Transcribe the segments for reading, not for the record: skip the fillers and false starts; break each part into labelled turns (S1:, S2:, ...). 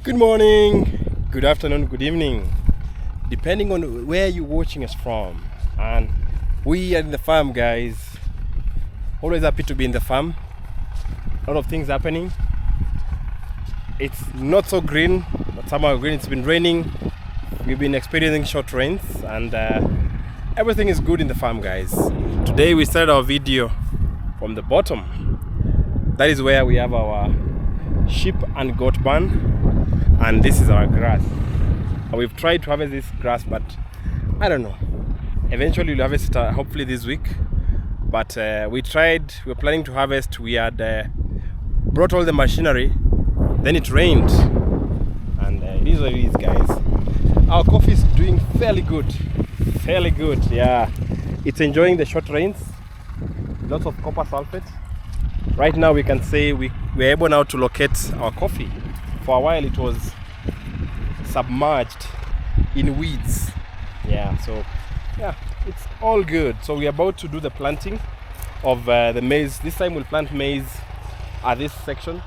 S1: Good morning, good afternoon, good evening, depending on where you're watching us from. And we are in the farm, guys. Always happy to be in the farm. A lot of things happening. It's not so green, but somehow green. It's been raining. We've been experiencing short rains, and everything is good in the farm, guys. Today we started our video from the bottom. That is where we have our sheep and goat barn. And this is our grass. We've tried to harvest this grass, but I don't know. Eventually we'll harvest it hopefully this week. But we were planning to harvest. We had brought all the machinery, then it rained. And it is what it is, guys. Our coffee is doing fairly good. Fairly good, yeah. It's enjoying the short rains. Lots of copper sulfate. Right now we can say we're able now to locate our coffee. For a while it was submerged in weeds. Yeah, so yeah, it's all good. So we're about to do the planting of the maize. This time we'll plant maize at this section,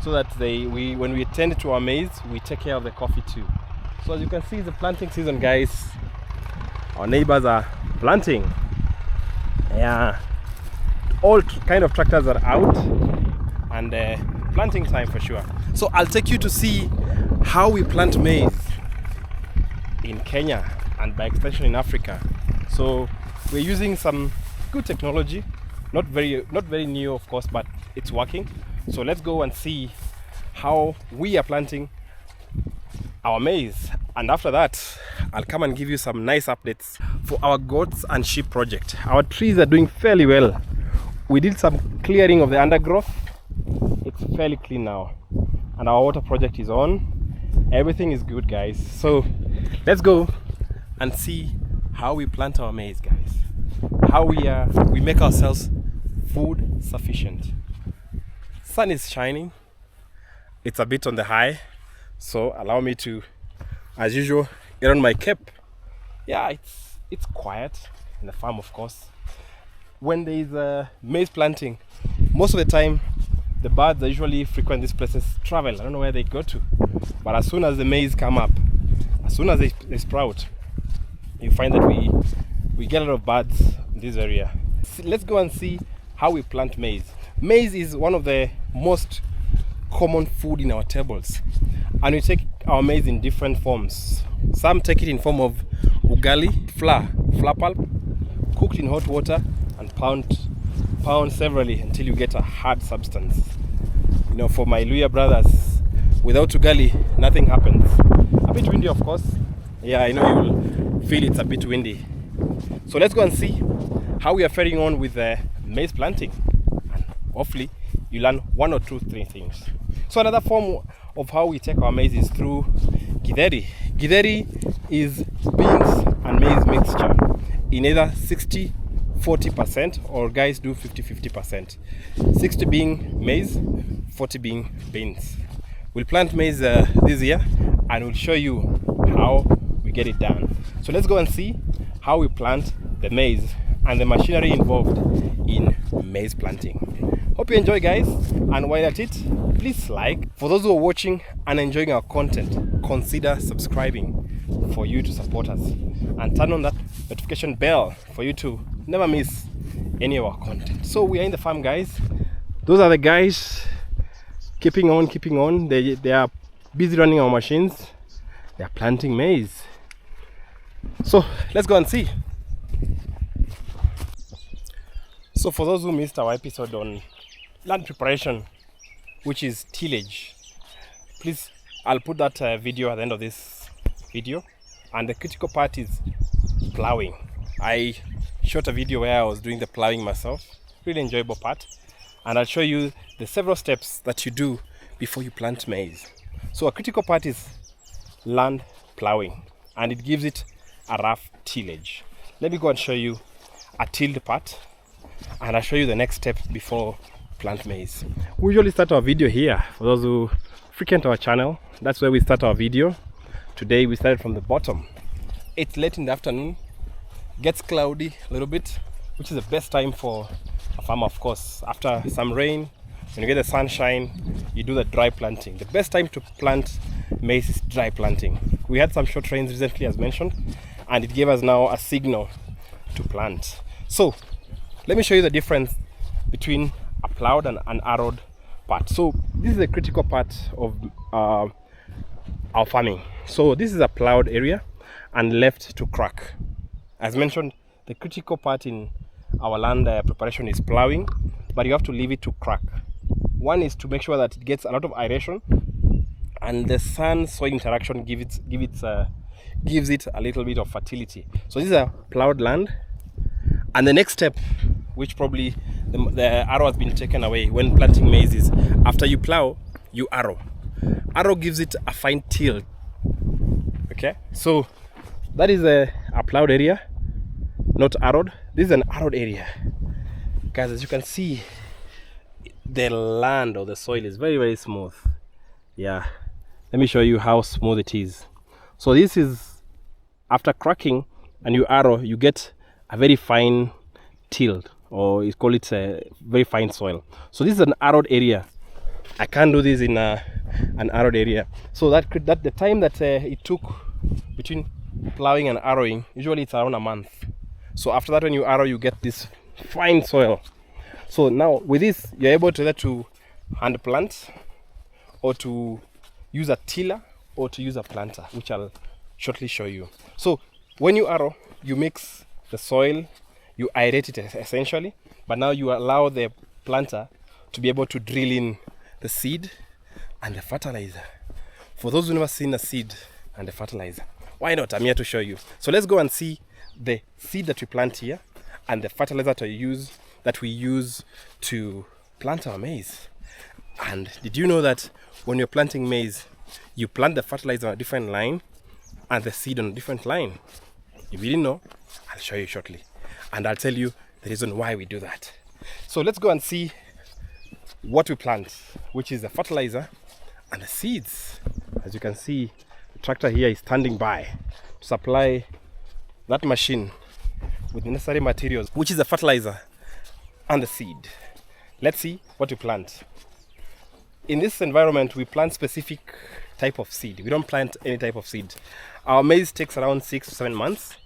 S1: so that when we tend to our maize, we take care of the coffee too. So as you can see, it's the planting season, guys. Our neighbors are planting. Yeah, all kind of tractors are out, and planting time for sure. So I'll take you to see how we plant maize in Kenya and by extension in Africa. So we're using some good technology, not very new of course, but it's working. So let's go and see how we are planting our maize, and after that I'll come and give you some nice updates for our goats and sheep project. Our trees are doing fairly well. We did some clearing of the undergrowth. It's fairly clean now, and our water project is on. Everything is good, guys. So let's go and see how we plant our maize, guys. How we make ourselves food sufficient. Sun is shining. It's a bit on the high, so allow me to, as usual, get on my cap. Yeah, it's quiet in the farm, of course. When there is a maize planting, most of the time the birds that usually frequent these places travel. I don't know where they go to, but as soon as the maize come up, as soon as they sprout, you find that we get a lot of birds in this area. Let's go and see how we plant maize. Maize is one of the most common food in our tables, and we take our maize in different forms. Some take it in form of ugali, flour pulp, cooked in hot water and pound severally until you get a hard substance. You know, for my Luya brothers, without ugali nothing happens. A bit windy, of course. Yeah, I know you'll feel it's a bit windy. So let's go and see how we are faring on with the maize planting, and hopefully you learn one or two, three things. So another form of how we take our maize is through githeri. Githeri is beans and maize mixture in either 60-40%, or guys do 50-50%. 60 being maize, 40 being beans. We'll plant maize this year, and we'll show you how we get it done. So let's go and see how we plant the maize and the machinery involved in maize planting. Hope you enjoy, guys, and while at it, please like. For those who are watching and enjoying our content, consider subscribing for you to support us, and turn on that notification bell for you to never miss any of our content. So we are in the farm, guys. Those are the guys keeping on. They are busy running our machines. They are planting maize. So let's go and see. So for those who missed our episode on land preparation, which is tillage, please, I'll put that video at the end of this video. And the critical part is plowing. I shot a video where I was doing the plowing myself. Really enjoyable part. And I'll show you the several steps that you do before you plant maize. So a critical part is land plowing, and it gives it a rough tillage. Let me go and show you a tilled part, and I'll show you the next step before plant maize. We usually start our video here. For those who frequent our channel, that's where we start our video. Today we started from the bottom. It's late in the afternoon, gets cloudy a little bit, which is the best time for a farmer, of course. After some rain, When you get the sunshine, you do the dry planting. The best time to plant maize is dry planting. We had some short rains recently, as mentioned, and it gave us now a signal to plant. So let me show you the difference between a plowed and an arrowed part. So this is a critical part of our farming. So this is a plowed area and left to crack. As mentioned, the critical part in our land preparation is plowing, but you have to leave it to crack. One is to make sure that it gets a lot of aeration, and the sun-soil interaction gives it a little bit of fertility. So this is a plowed land, and the next step, which probably the arrow has been taken away when planting maize, is after you plow, you arrow. Arrow gives it a fine till. Okay, so that is a plowed area, not arrowed. This is an arrowed area. Guys, as you can see, the land or the soil is very, very smooth. Yeah, let me show you how smooth it is. So this is after cracking, and you arrow, you get a very fine till, or you call it a very fine soil. So this is an arrowed area. I can't do this in an arrowed area. So that the time that it took between plowing and arrowing, usually it's around a month. So after that, when you arrow, you get this fine soil. So now with this, you're able to either to hand plant, or to use a tiller, or to use a planter, which I'll shortly show you. So when you arrow, you mix the soil, you aerate it essentially, but now you allow the planter to be able to drill in the seed and the fertilizer. For those who've never seen a seed and the fertilizer, why not? I'm here to show you. So let's go and see the seed that we plant here and the fertilizer that we use to plant our maize. And did you know that when you're planting maize, you plant the fertilizer on a different line and the seed on a different line? If you didn't know, I'll show you shortly, and I'll tell you the reason why we do that. So let's go and see what we plant, which is the fertilizer and the seeds. As you can see, the tractor here is standing by to supply that machine with the necessary materials, which is the fertilizer and the seed. Let's see what we plant. In this environment, we plant specific type of seed. We don't plant any type of seed. Our maize takes around 6 to 7 months,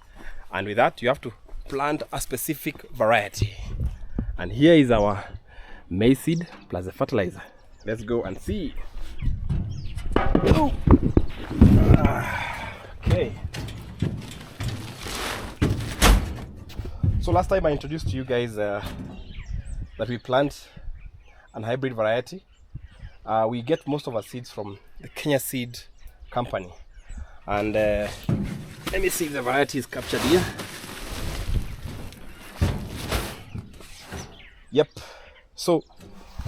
S1: and with that you have to plant a specific variety. And here is our maize seed plus the fertilizer. Let's go and see. Oh. Okay. So last time I introduced to you guys that we plant an hybrid variety. We get most of our seeds from the Kenya Seed Company, and let me see if the variety is captured here. Yep. So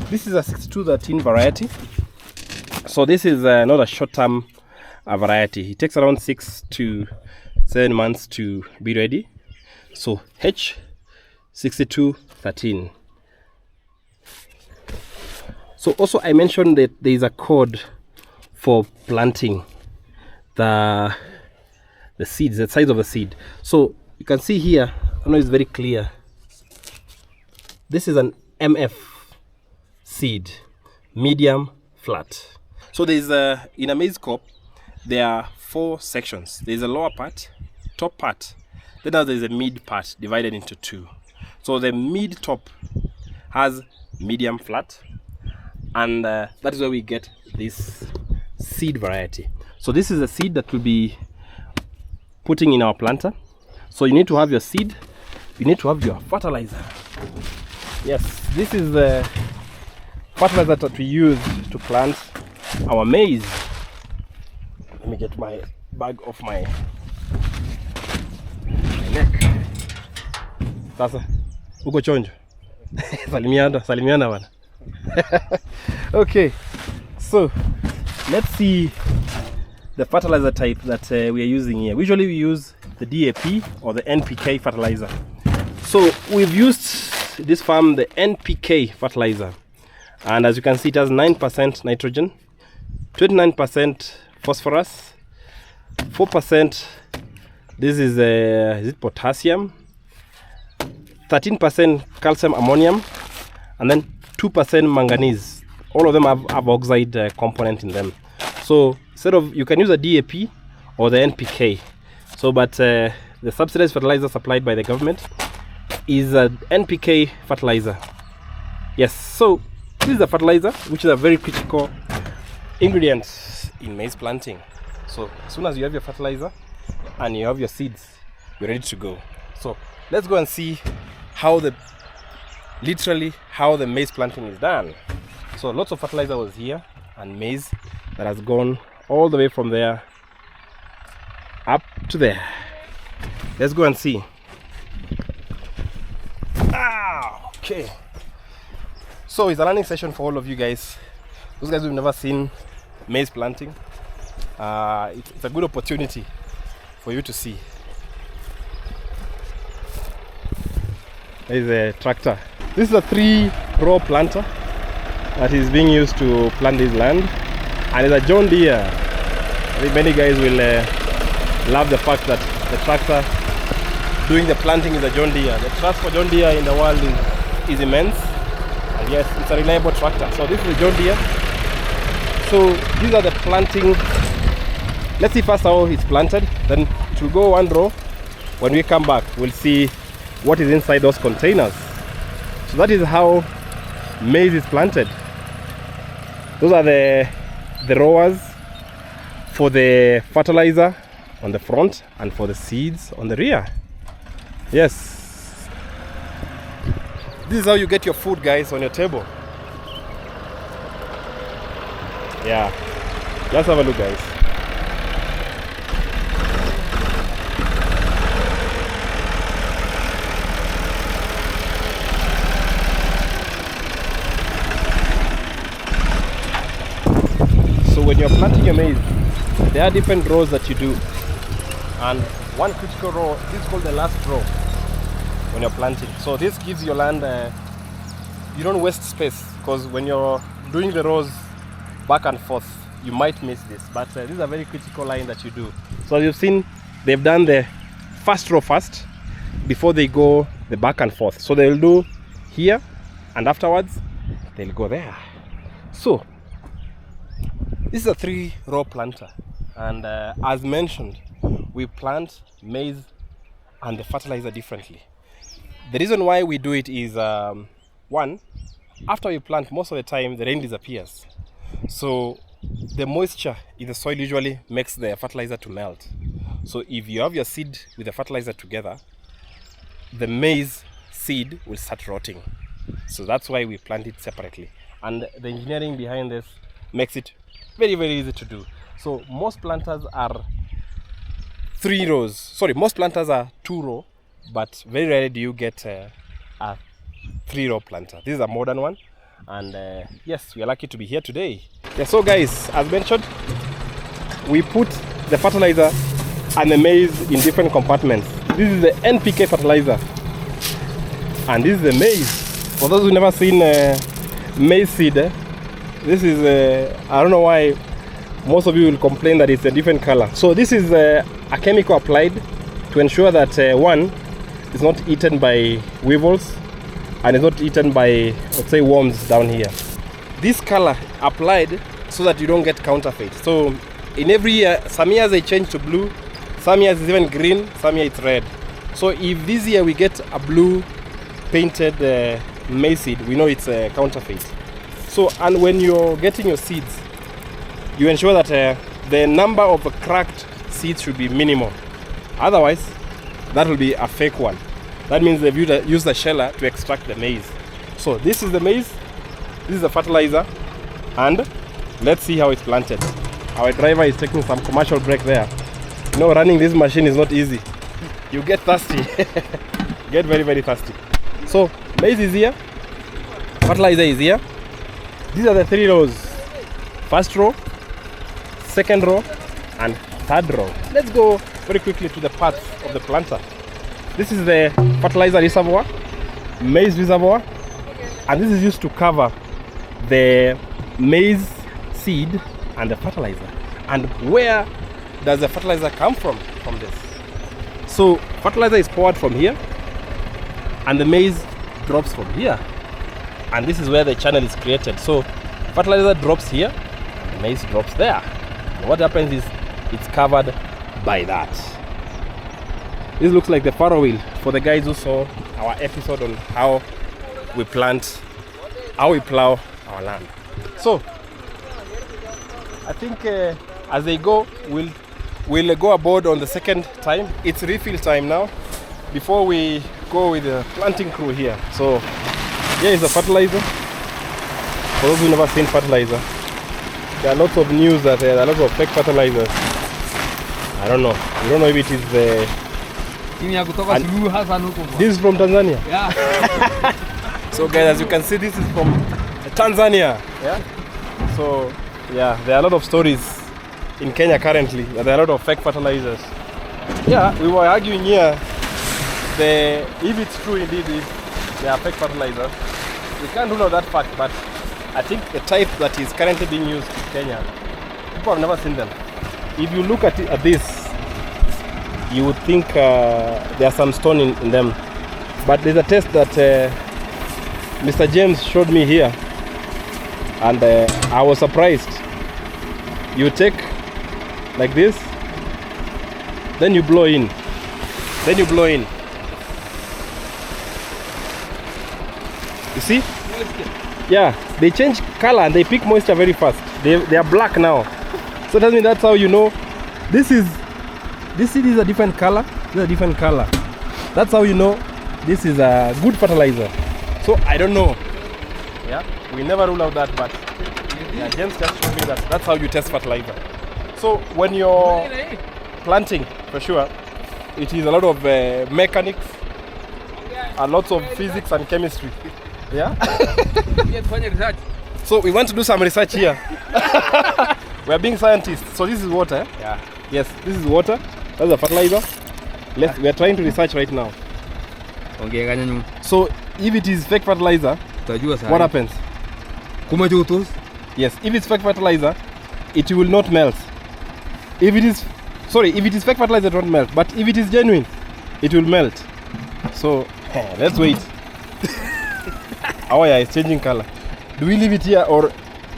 S1: this is a 6213 variety. So this is not a short-term variety. It takes around 6 to 7 months to be ready. So H6213. So also I mentioned that there is a code for planting the seeds, the size of the seed. So you can see here, I know it's very clear. This is an MF seed, medium flat. So there's in a maize cob, there are 4 sections. There's a lower part, top part, then there's a mid part divided into 2. So the mid top has medium flat, and that is where we get this seed variety. So this is a seed that we'll be putting in our planter. So you need to have your seed, you need to have your fertilizer. Yes, this is the fertilizer that we use to plant our maize. Let me get my bag off my neck. Sasa, uko chonjo? Salimiana bana. Okay, so let's see the fertilizer type that we are using here. Usually we use the DAP or the NPK fertilizer. So we've used this farm the NPK fertilizer, and as you can see, it has 9% nitrogen, 29% phosphorus, 4% this is it potassium, 13% calcium ammonium, and then 2% manganese. All of them have oxide component in them. So instead of, you can use a DAP or the NPK. So but the subsidized fertilizer supplied by the government is an NPK fertilizer. Yes, so this is a fertilizer which is a very critical ingredient in maize planting. So as soon as you have your fertilizer and you have your seeds, you're ready to go. So let's go and see how the maize planting is done. So lots of fertilizer was here and maize that has gone all the way from there up to there. Let's go and see. Okay. So it's a learning session for all of you guys. Those guys who've never seen maize planting. It's a good opportunity for you to see. There's a tractor. This is a 3-row planter that is being used to plant this land, and it's a John Deere. I think many guys will love the fact that the tractor doing the planting is a John Deere. The trust for John Deere in the world is immense, and yes, it's a reliable tractor. So this is a John Deere. So these are the planting. Let's see first how it's planted, then it will go 1 row. When we come back, we'll see what is inside those containers. So that is how maize is planted. Those are the rowers for the fertilizer on the front and for the seeds on the rear. Yes, this is how you get your food, guys, on your table. Yeah, let's have a look, guys. When you're planting your maize, there are different rows that you do, and one critical row, this is called the last row when you're planting. So this gives your land, you don't waste space, because when you're doing the rows back and forth, you might miss this, but this is a very critical line that you do. So as you've seen, they've done the first row first before they go the back and forth. So they'll do here, and afterwards they'll go there. So this is a 3-row planter, and as mentioned, we plant maize and the fertilizer differently. The reason why we do it is one, after we plant, most of the time the rain disappears, so the moisture in the soil usually makes the fertilizer to melt. So if you have your seed with the fertilizer together, the maize seed will start rotting. So that's why we plant it separately, and the engineering behind this makes it very, very easy to do. So most planters are 3 rows. Sorry, most planters are 2-row, but very rarely do you get a 3-row planter. This is a modern one, and yes, we are lucky to be here today. Yeah, so guys, as mentioned, we put the fertilizer and the maize in different compartments. This is the NPK fertilizer, and this is the maize. For those who never seen maize seed, this is I don't know why most of you will complain that it's a different color. So this is a chemical applied to ensure that one, it's not eaten by weevils and it's not eaten by, let's say, worms down here. This color applied so that you don't get counterfeit. So in every year, some years they change to blue, some years it's even green, some years it's red. So if this year we get a blue painted maize seed, we know it's a counterfeit. So, and when you're getting your seeds, you ensure that the number of cracked seeds should be minimal. Otherwise, that will be a fake one. That means they've used the sheller to extract the maize. So this is the maize, this is the fertilizer, and let's see how it's planted. Our driver is taking some commercial break there. You know, running this machine is not easy. You get thirsty. Get very, very thirsty. So maize is here, fertilizer is here. These are the 3 rows. First row, second row, and third row. Let's go very quickly to the parts of the planter. This is the fertilizer reservoir, maize reservoir, and this is used to cover the maize seed and the fertilizer. And where does the fertilizer come from this? So fertilizer is poured from here, and the maize drops from here. and this is where the channel is created. So fertilizer drops here, maize drops there. And what happens is it's covered by that. This looks like the furrow wheel for the guys who saw our episode on how we plant, how we plow our land. So I think as they go, we'll go aboard on the second time. It's refill time now before we go with the planting crew here. So here is the fertilizer. For those who never seen fertilizer, there are lots of news that there are lots of fake fertilizers. I don't know. We don't know if it is the. This is from Tanzania. Yeah. So guys, as you can see, this is from Tanzania. Yeah. So yeah, there are a lot of stories in Kenya currently. There are a lot of fake fertilizers. Yeah, we were arguing here. If it's true indeed, if they are fake fertilizers, we can't rule out that fact. But I think the type that is currently being used in Kenya, people have never seen them. If you look at this, you would think there's some stone in them. But there's a test that Mr. James showed me here, and I was surprised. You take like this, then you blow in, then you blow in. You see? Yeah, they change color and they pick moisture very fast. They are black now. So tell me, that's how you know this seed is a different color. This is a different color. That's how you know this is a good fertilizer. So I don't know. Yeah, we never rule out that, but yeah, James just showed me that that's how you test fertilizer. So when you're planting, for sure, it is a lot of mechanics, a lot of physics and chemistry. Yeah. So we want to do some research here. We are being scientists. So this is water. Eh? Yeah. Yes, this is water. That's the fertilizer. We are trying to research right now. So if it is fake fertilizer, what happens? Yes, if it's fake fertilizer, it will not melt. If it is fake fertilizer, it won't melt. But if it is genuine, it will melt. So let's wait. Oh yeah, it's changing color. Do we leave it here or?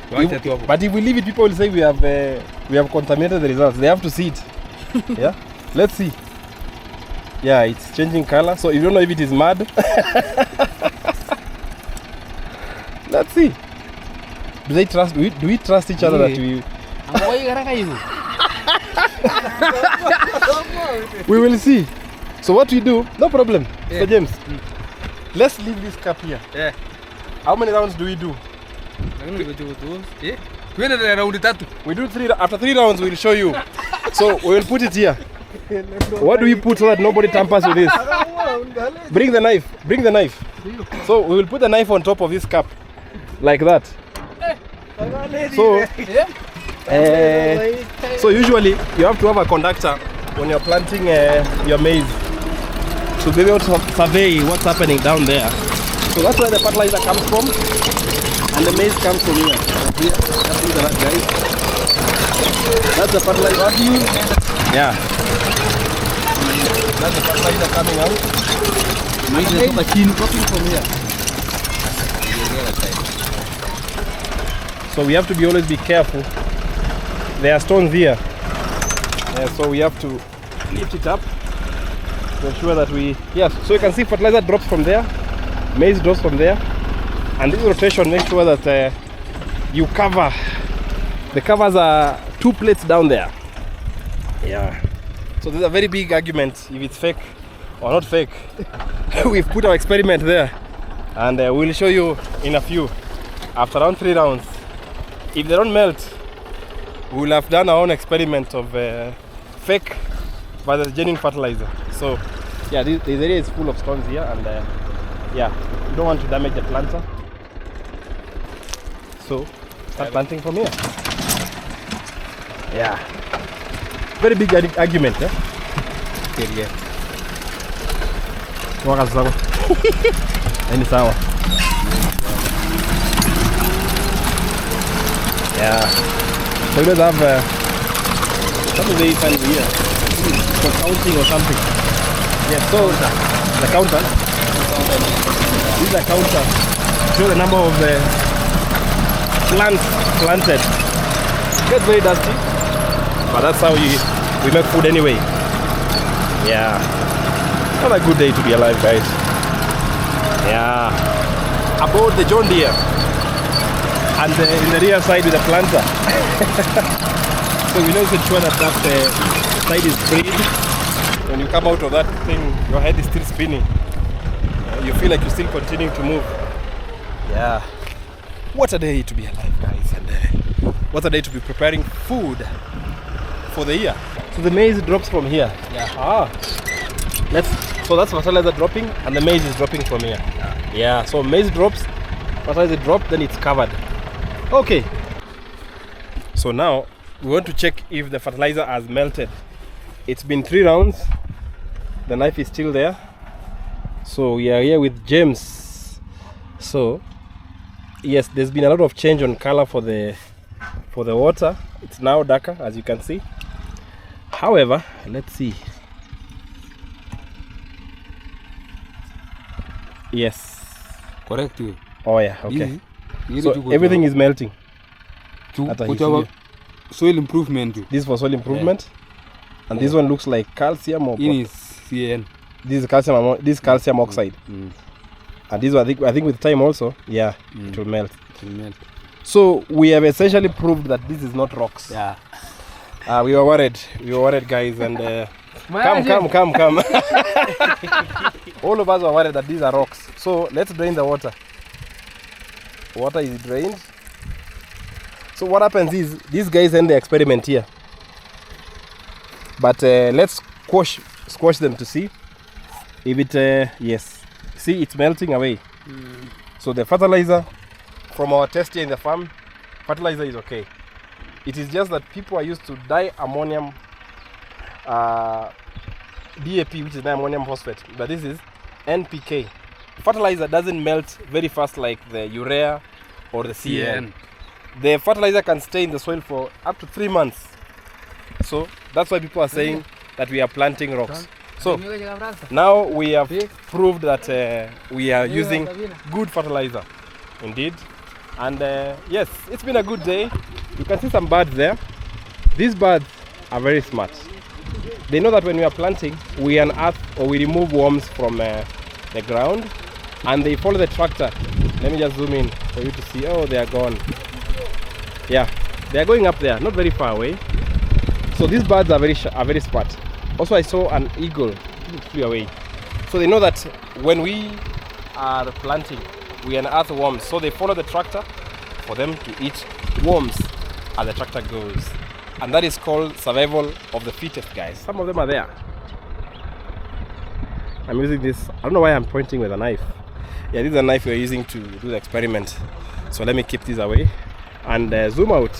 S1: But if we leave it, people will say we have contaminated the results. They have to see it. Yeah, let's see. Yeah, it's changing color. So you don't know if it is mud. Let's see. Do they trust? Do we trust each other that we? We will see. So what we do? No problem, yeah. Mr. James. Let's leave this cup here. Yeah. How many rounds do we do? We do 3. After 3 rounds, we'll show you. So we will put it here. What do we put so that nobody tampers with this? Bring the knife. Bring the knife. So we will put the knife on top of this cup, like that. So usually you have to have a conductor when you're planting your maize to be able to survey what's happening down there. So that's where the fertilizer comes from, and the maize comes from here. Guys. That's the fertilizer. What do you? Yeah. That's the fertilizer coming out. Maize is coming from here. So we have to always be careful. There are stones here. So we have to lift it up to ensure that yes. So you can see fertilizer drops from there, maize drops from there, and this rotation makes sure that you cover. The covers are 2 plates down there. Yeah. So there's a very big argument if it's fake or not fake. We've put our experiment there, and we'll show you in a few. After around 3 rounds, if they don't melt, we'll have done our own experiment of fake versus genuine fertilizer. So yeah, this area is full of stones here, and yeah, you don't want to damage the planter. So start planting from here. Yeah, very big argument. Yeah. Any sour. Yeah. So you guys have what do they find here? For counting or something. Yeah, so the counter. This is a counter show the number of plants planted. It gets very dusty, but that's how we make food anyway. Yeah, what a good day to be alive, guys. Yeah, about the John Deere and in the rear side with the planter. So we need to ensure that side is freed. When you come out of that thing, your head is still spinning. You feel like you're still continuing to move. Yeah, what a day to be alive, guys, and what a day to be preparing food for the year. So the maize drops from here.
S2: Yeah.
S1: So that's fertilizer dropping, and the maize is dropping from here. Yeah. So maize drops, fertilizer drop, then it's covered. Okay. So now we want to check if the fertilizer has melted. It's been 3 rounds. The knife is still there. So we are here with James. So yes, there's been a lot of change on color for the water. It's now darker, as you can see. However, let's see. Yes.
S2: Correct.
S1: Oh yeah, okay. So everything is melting.
S2: Soil improvement.
S1: This is for soil improvement. Yeah. And this one looks like calcium or
S2: is CN.
S1: This is calcium oxide. And this one I think with time also, yeah, it will melt. So we have essentially proved that this is not rocks.
S2: Yeah.
S1: We were worried, guys, and come. All of us were worried that these are rocks. So let's drain the water. Water is drained. So what happens is these guys end the experiment here. But let's squash them to see if it yes. See, it's melting away. So the fertilizer from our test here in the farm, fertilizer is okay. It is just that people are used to diammonium DAP, which is diammonium phosphate, but this is NPK. Fertilizer doesn't melt very fast like the urea or the CN. The fertilizer can stay in the soil for up to 3 months. So that's why people are saying that we are planting rocks. So now we have proved that we are using good fertilizer, indeed. And yes, it's been a good day. You can see some birds there. These birds are very smart. They know that when we are planting, we unearth or we remove worms from the ground, and they follow the tractor. Let me just zoom in for you to see. Oh, they are gone. Yeah, they are going up there, not very far away. So these birds are very smart. Also, I saw an eagle flew away. So they know that when we are planting, we unearth worms. So they follow the tractor for them to eat worms as the tractor goes. And that is called survival of the fittest, guys. Some of them are there. I'm using this. I don't know why I'm pointing with a knife. Yeah, this is a knife we're using to do the experiment. So let me keep this away and zoom out.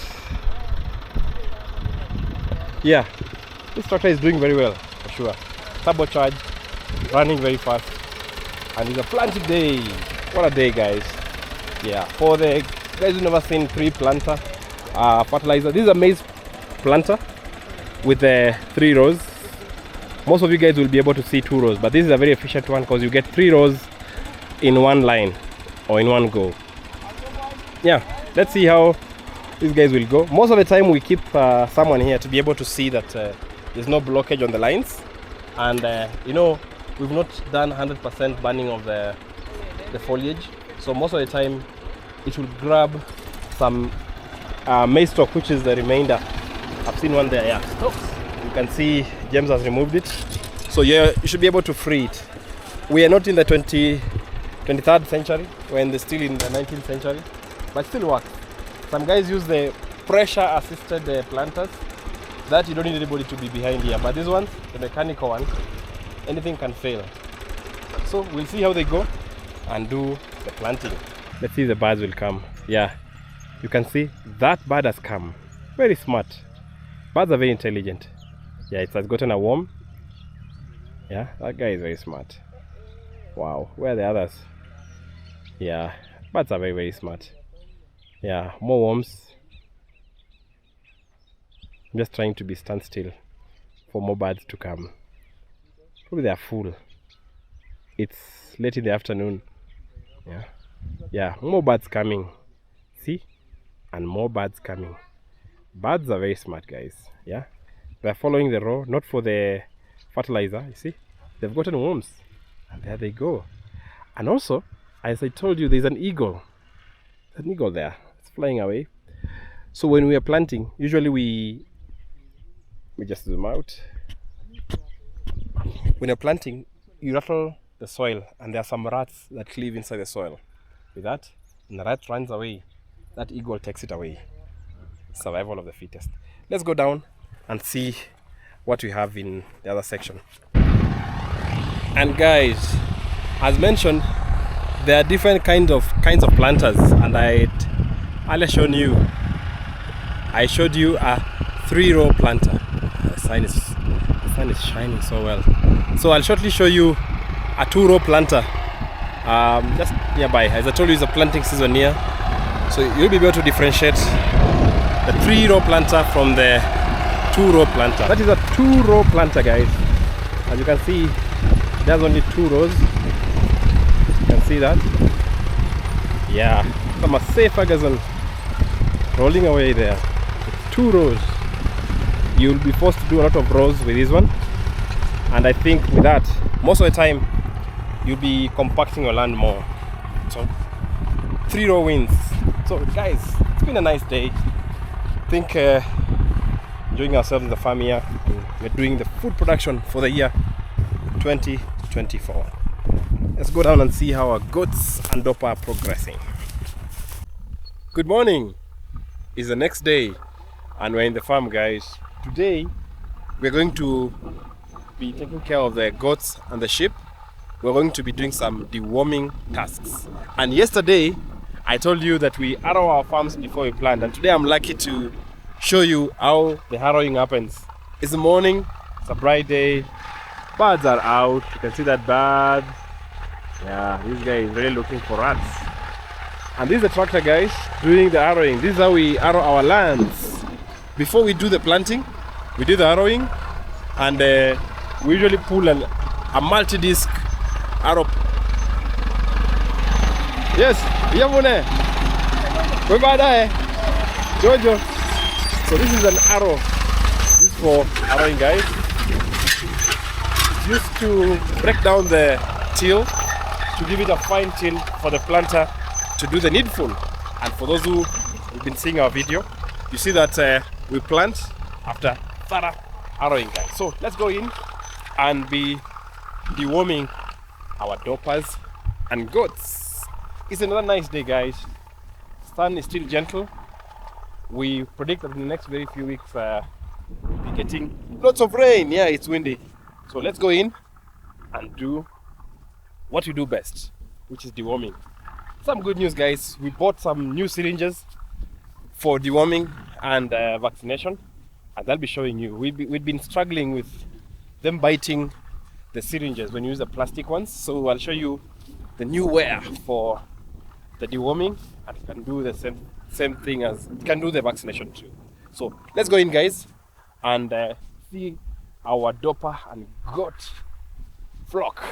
S1: Yeah, this tractor is doing very well for sure. Turbocharged, running very fast, and it's a planting day. What a day, guys. Yeah, for the guys who never seen pre-planter fertilizer, this is a maize planter with 3 rows. Most of you guys will be able to see 2 rows, but this is a very efficient one because you get 3 rows in one line or in one go. Yeah, let's see how these guys will go. Most of the time we keep someone here to be able to see that there's no blockage on the lines, and you know, we've not done 100% burning of the foliage, so most of the time it will grab some maize stalk, which is the remainder. I've seen one there. Yeah, you can see James has removed it, so yeah, you should be able to free it. We are not in the 23rd century, we're still in the 19th century, but still works. Some guys use the pressure assisted planters that you don't need anybody to be behind here, but this one, the mechanical one, anything can fail. So we'll see how they go and do the planting. Let's see if the birds will come. Yeah, you can see that bird has come. Very smart. Birds are very intelligent. Yeah, it has gotten a worm. Yeah, that guy is very smart. Wow, where are the others? Yeah, birds are very, very smart. Yeah, more worms. I'm just trying to be standstill for more birds to come. Probably they are full. It's late in the afternoon. Yeah. Yeah, more birds coming. See? And more birds coming. Birds are very smart, guys. Yeah? They're following the row, not for the fertilizer. You see? They've gotten worms. And there they go. And also, as I told you, there's an eagle. There's an eagle there. It's flying away. So when we are planting, usually we just zoom out. When you're planting, you rattle the soil, and there are some rats that live inside the soil. With that, when the rat runs away, that eagle takes it away. Survival of the fittest. Let's go down and see what we have in the other section. And guys, as mentioned, there are different kinds of planters, and I showed you a 3-row planter. The sun is shining so well. So I'll shortly show you a 2-row planter just nearby. As I told you, it's a planting season here, so you'll be able to differentiate the 3-row planter from the 2-row planter. That is a 2-row planter, guys. As you can see, there's only 2 rows. You can see that. Yeah, some are safe gazelle rolling away there. 2 rows. You'll be forced to do a lot of rows with this one, and I think with that, most of the time you'll be compacting your land more. So 3-row wins. So guys, it's been a nice day. I think enjoying ourselves in the farm here. We're doing the food production for the year 2024. Let's go down and see how our goats and Dorper are progressing. Good morning. It's the next day and we're in the farm, guys. Today we're going to be taking care of the goats and the sheep. We're going to be doing some deworming tasks. And yesterday I told you that we harrow our farms before we plant, and today I'm lucky to show you how the harrowing happens. It's the morning, it's a bright day, birds are out. You can see that bird. Yeah, this guy is really looking for rats. And this is the tractor, guys, doing the harrowing. This is how we harrow our lands. Before we do the planting, we do the harrowing, and we usually pull a multi-disc harrow. Yes, Yamune. Jojo. So this is an harrow. This is for harrowing, guys. It's used to break down the till, to give it a fine till for the planter to do the needful. And for those who have been seeing our video, you see that we plant after thorough harrowing, guys. So let's go in and be deworming our Dorpers and goats. It's another nice day, guys. Sun is still gentle. We predict that in the next very few weeks we'll be getting lots of rain. Yeah, it's windy. So let's go in and do what we do best, which is deworming. Some good news, guys. We bought some new syringes for deworming and vaccination, and I'll be showing you. We've been struggling with them biting the syringes when you use the plastic ones. So I'll show you the new wear for the deworming, and it can do the same thing as it can do the vaccination too. So let's go in, guys, and see our Dorper and goat flock.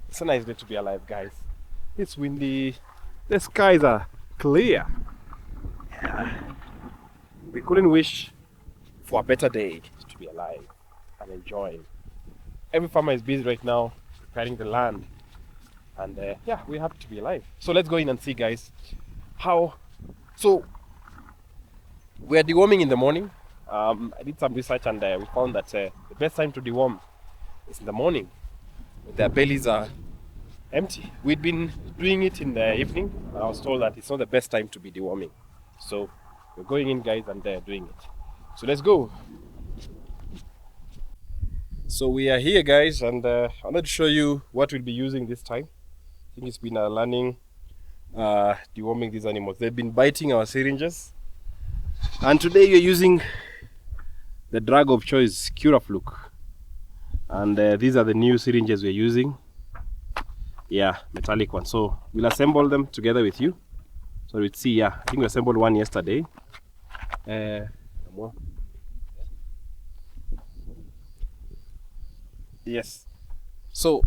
S1: It's a nice day to be alive, guys. It's windy. The skies are clear. Yeah. We couldn't wish for a better day to be alive and enjoy. Every farmer is busy right now preparing the land, and yeah, we're happy to be alive. So let's go in and see, guys, how. So we're deworming in the morning. I did some research, and we found that the best time to deworm is in the morning when their bellies are empty. We'd been doing it in the evening, and I was told that it's not the best time to be deworming. So we're going in, guys, and they're doing it. So let's go. So we are here, guys, and I wanted to show you what we'll be using this time. I think it's been a learning deworming these animals. They've been biting our syringes, and today we're using the drug of choice, Curafluke, and these are the new syringes we're using. Yeah, metallic ones. So we'll assemble them together with you. So we'll see. Yeah, I think we assembled one yesterday. Yes. So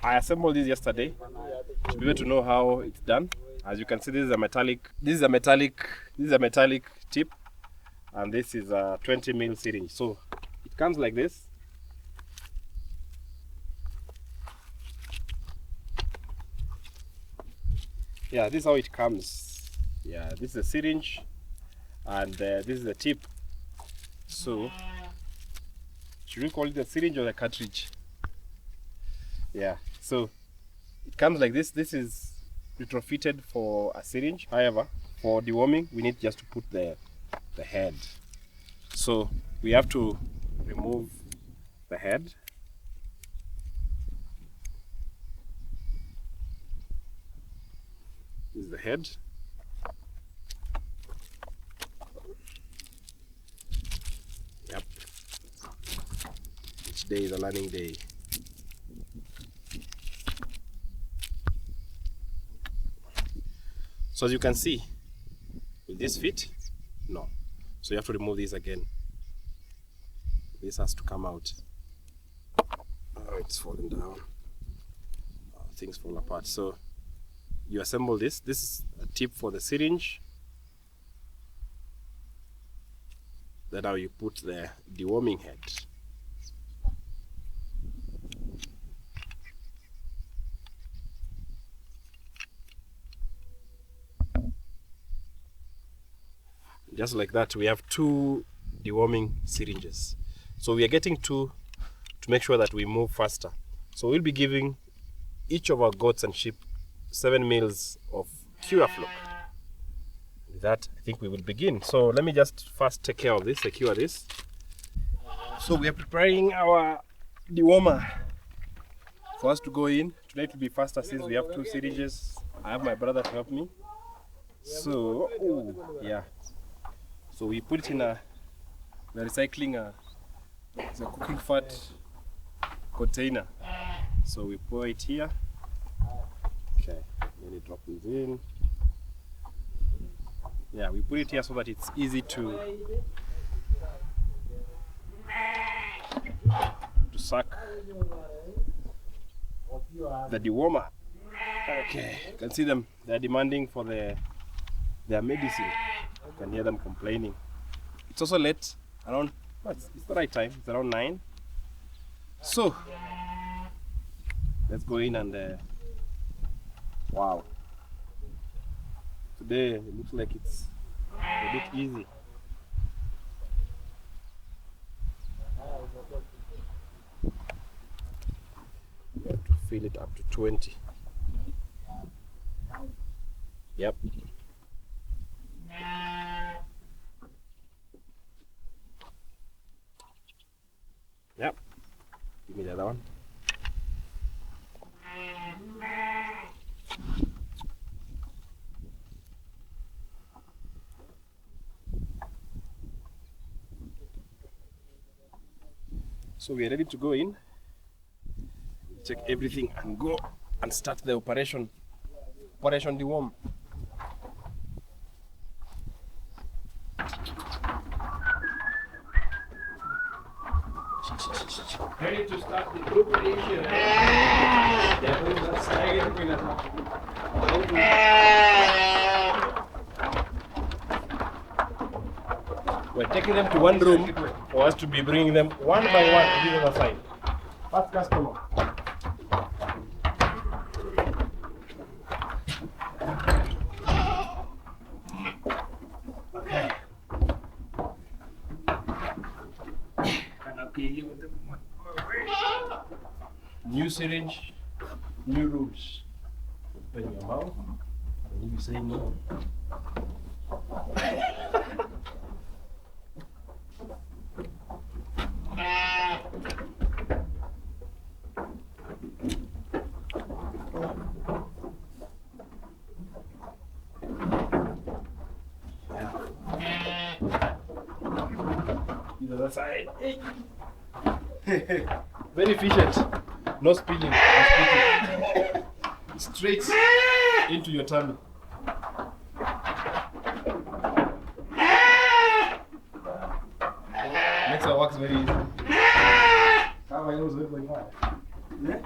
S1: I assembled this yesterday to be able to know how it's done. As you can see, this is a metallic tip, and this is a 20 mil syringe. So it comes like this. Yeah, this is how it comes. Yeah, this is a syringe, and this is the tip. So should we call it a syringe or a cartridge? Yeah, so it comes like this. This is retrofitted for a syringe. However, for deworming, we need just to put the head. So we have to remove the head. This is the head. Yep. Each day is a learning day. So as you can see, will this fit? No. So you have to remove this again. This has to come out. Oh, it's falling down. Oh, things fall apart. So you assemble this. This is a tip for the syringe. Then now you put the deworming head. Just like that, we have 2 deworming syringes. So we are getting 2 to make sure that we move faster. So we'll be giving each of our goats and sheep 7 mils of Curaflow. With that, I think we will begin. So let me just first take care of this, secure this. So we are preparing our dewormer for us to go in. Today it will be faster since we have 2 syringes. I have my brother to help me. So, yeah. So we put it in we're recycling it's a cooking fat container. So we pour it here. Okay, then it drops in. Yeah, we put it here so that it's easy to suck the dewormer. Okay, you can see them. They're demanding for their medicine. You can hear them complaining. It's also late, around, it's the right time, it's around 9. So, let's go in and, wow. Today, it looks like it's a bit easy. You have to fill it up to 20. Yep. Yep. Give me the other one. So we are ready to go in, check everything and go and start the operation deworm. Ready to start the operation. We're taking them to one room for us to be bringing them one by one to the other side. First customer. Okay. New syringe, new rules. Open your mouth and you say no. The other side. Very efficient. No spilling. Straight into your tummy. Makes our works very easy. How I know 0.5? Yeah?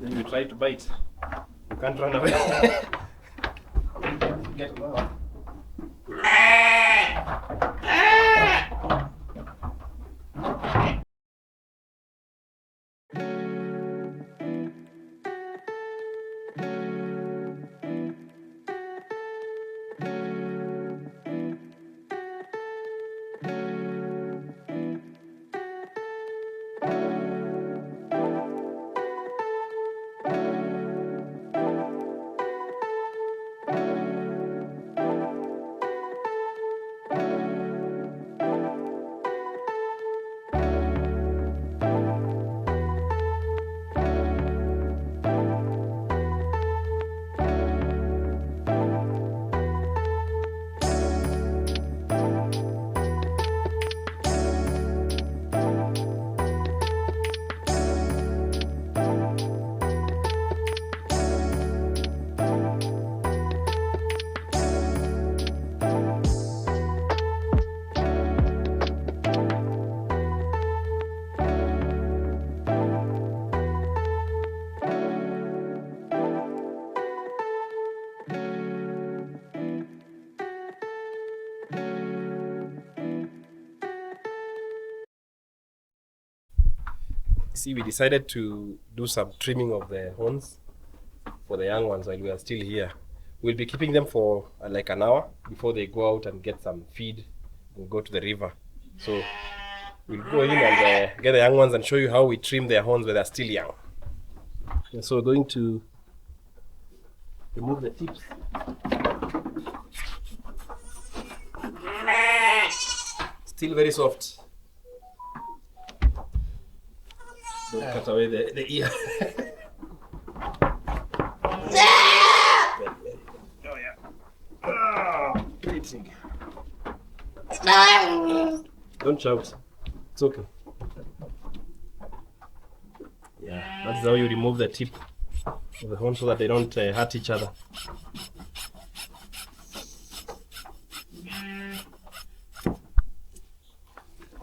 S1: Then you try to bite. You can't run away. Get low. See, we decided to do some trimming of the horns for the young ones while we are still here. We'll be keeping them for like an hour before they go out and get some feed and go to the river. So we'll go in and get the young ones and show you how we trim their horns when they're still young. And so we're going to remove the tips. Still very soft. Don't cut away the ear. Oh yeah. Eating. Don't shout. It's okay. Yeah, that's how you remove the tip of the horn so that they don't hurt each other.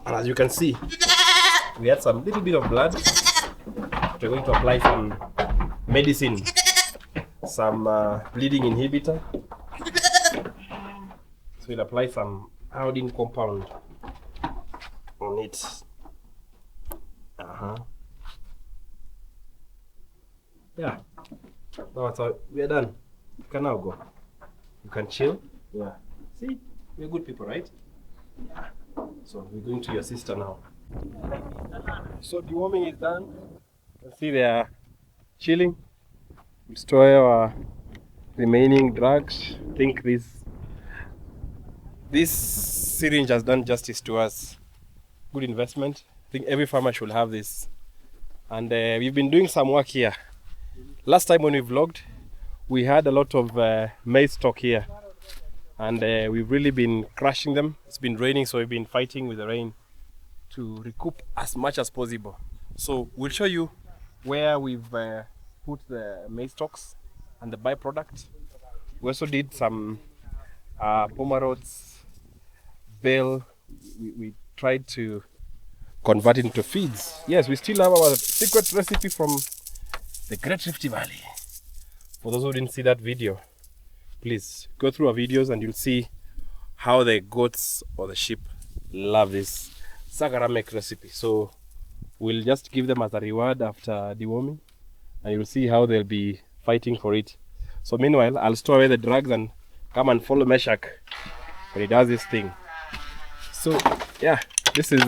S1: And as you can see, we had some little bit of blood. We're going to apply some medicine, some bleeding inhibitor. So we'll apply some iodine compound on it. Yeah. Now that's how we are done. You can now go. You can chill. Yeah. See, we're good people, right? Yeah. So we're going to your sister now. So deworming is done. You can see they are chilling. We'll store our remaining drugs. I think this syringe has done justice to us. Good investment. I think every farmer should have this. And we've been doing some work here. Last time when we vlogged, we had a lot of maize stock here. And we've really been crushing them. It's been raining, so we've been fighting with the rain to recoup as much as possible. So we'll show you where we've put the maize stalks and the byproduct. We also did some pomerods, bale. We tried to convert it into feeds. Yes, we still have our secret recipe from the Great Rift Valley. For those who didn't see that video, please go through our videos and you'll see how the goats or the sheep love this Sagaramek recipe. So we'll just give them as a reward after deworming, and you'll see how they'll be fighting for it. So meanwhile, I'll store away the drugs and come and follow Meshach when he does this thing. So yeah, this is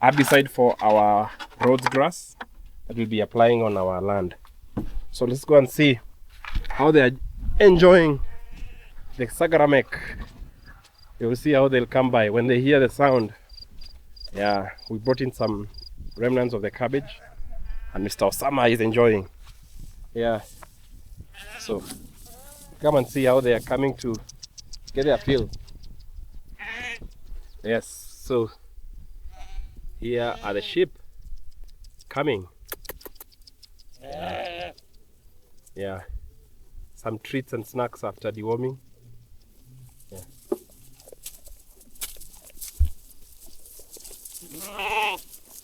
S1: herbicide for our Rhodes grass that we'll be applying on our land. So let's go and see how they are enjoying the Sagaramek. You'll see how they'll come by when they hear the sound. Yeah, we brought in some remnants of the cabbage and Mr. Osama is enjoying. Yeah, so come and see how they are coming to get their fill. Yes, so here are the sheep coming. Yeah, some treats and snacks after deworming. Yeah.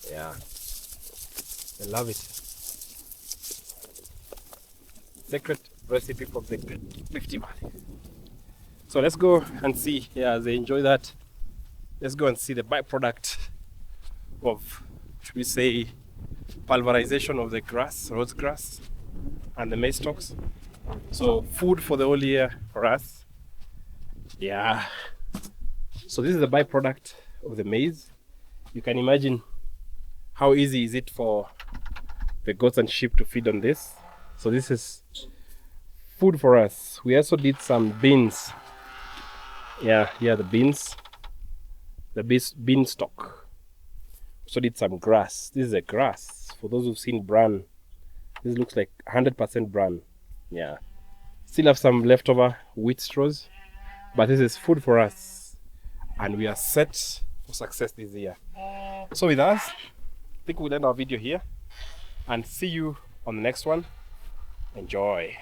S1: Yeah, I love it. Secret recipe from the Rift Valley. So let's go and see. Yeah, they enjoy that. Let's go and see the byproduct of, should we say, pulverization of the grass, rose grass, and the maize stalks. So food for the whole year for us. Yeah. So this is the byproduct of the maize. You can imagine how easy is it for the goats and sheep to feed on this. So this is food for us. We also did some beans. Yeah, the beans. The bean stalk. So did some grass. This is a grass. For those who've seen bran, this looks like 100% bran. Yeah. Still have some leftover wheat straws, but this is food for us, and we are set for success this year. So with us, I think we'll end our video here and see you on the next one. Enjoy.